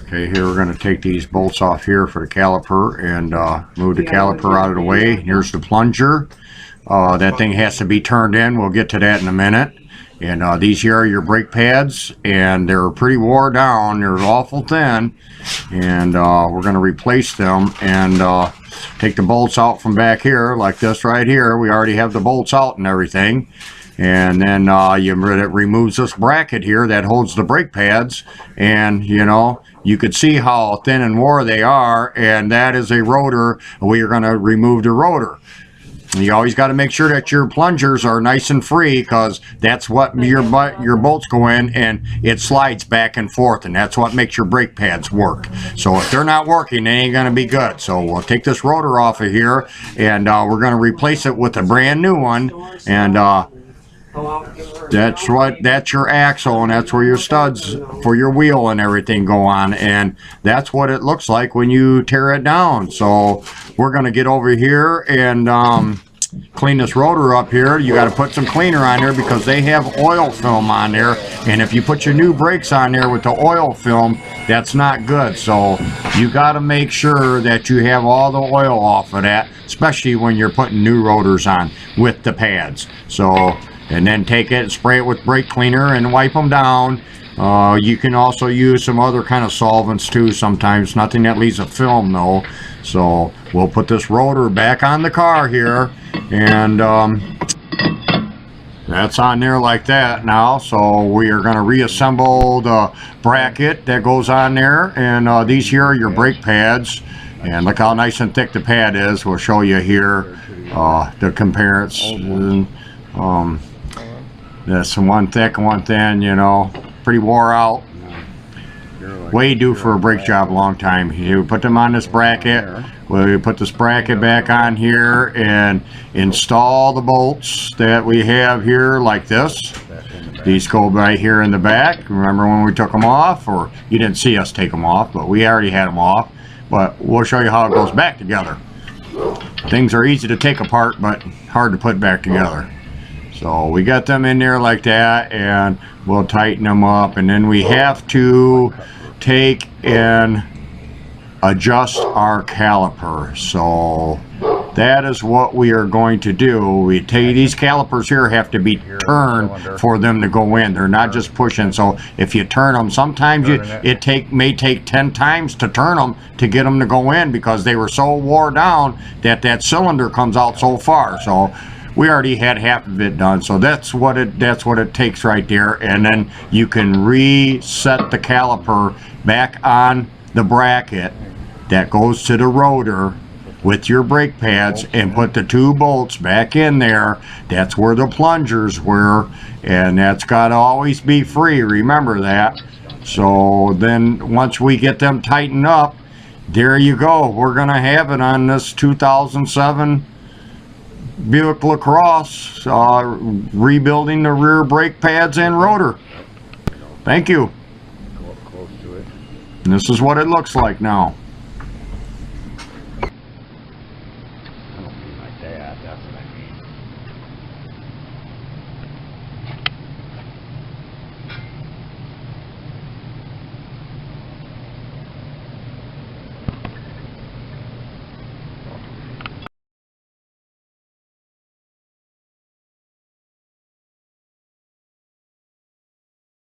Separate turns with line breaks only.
Okay, here we're going to take these bolts off here for the caliper and move the caliper out of the way. Here's the plunger. That thing has to be turned in. We'll get to that in a minute. And these here are your brake pads, and they're pretty wore down. They're awful thin, and we're going to replace them and take the bolts out from back here like this right here. We already have the bolts out and everything. And then it removes this bracket here that holds the brake pads, and you know, you could see how thin and wore they are, and that is a rotor. We are going to remove the rotor. You always got to make sure that your plungers are nice and free, because that's what your bolts go in, and it slides back and forth, and that's what makes your brake pads work. So if they're not working, they ain't going to be good. So we'll take this rotor off of here, and we're going to replace it with a brand new one. And that's your axle, and that's where your studs for your wheel and everything go on, and that's what it looks like when you tear it down. So we're going to get over here and clean this rotor up here. You got to put some cleaner on there because they have oil film on there, and if you put your new brakes on there with the oil film, that's not good. So you got to make sure that you have all the oil off of that, especially when you're putting new rotors on with the pads. So, and then take it and spray it with brake cleaner and wipe them down. You can also use some other kind of solvents too sometimes, nothing that leaves a film though. So we'll put this rotor back on the car here, and that's on there like that now. So we are going to reassemble the bracket that goes on there, and these here are your brake pads, and look how nice and thick the pad is. We'll show you here the comparison. There's some one thick and one thin, you know, pretty wore out. Way due for a brake job, long time. You put them on this bracket. We put this bracket back on here and install the bolts that we have here like this. These go right here in the back. Remember when we took them off? Or you didn't see us take them off, but we already had them off. But we'll show you how it goes back together. Things are easy to take apart, but hard to put back together. So we got them in there like that, and we'll tighten them up, and then we have to take and adjust our caliper. So that is what we are going to do. We take these calipers here, have to be turned for them to go in. They're not just pushing. So if you turn them, sometimes it may take 10 times to turn them to get them to go in, because they were so wore down that cylinder comes out so far. So we already had half of it done, so that's what it takes right there. And then you can reset the caliper back on the bracket that goes to the rotor with your brake pads, and put the 2 bolts back in there. That's where the plungers were, and that's got to always be free, remember that. So then once we get them tightened up, there you go. We're gonna have it on this 2007 Buick Lacrosse, rebuilding the rear brake pads and rotor. Thank you. And this is what it looks like now.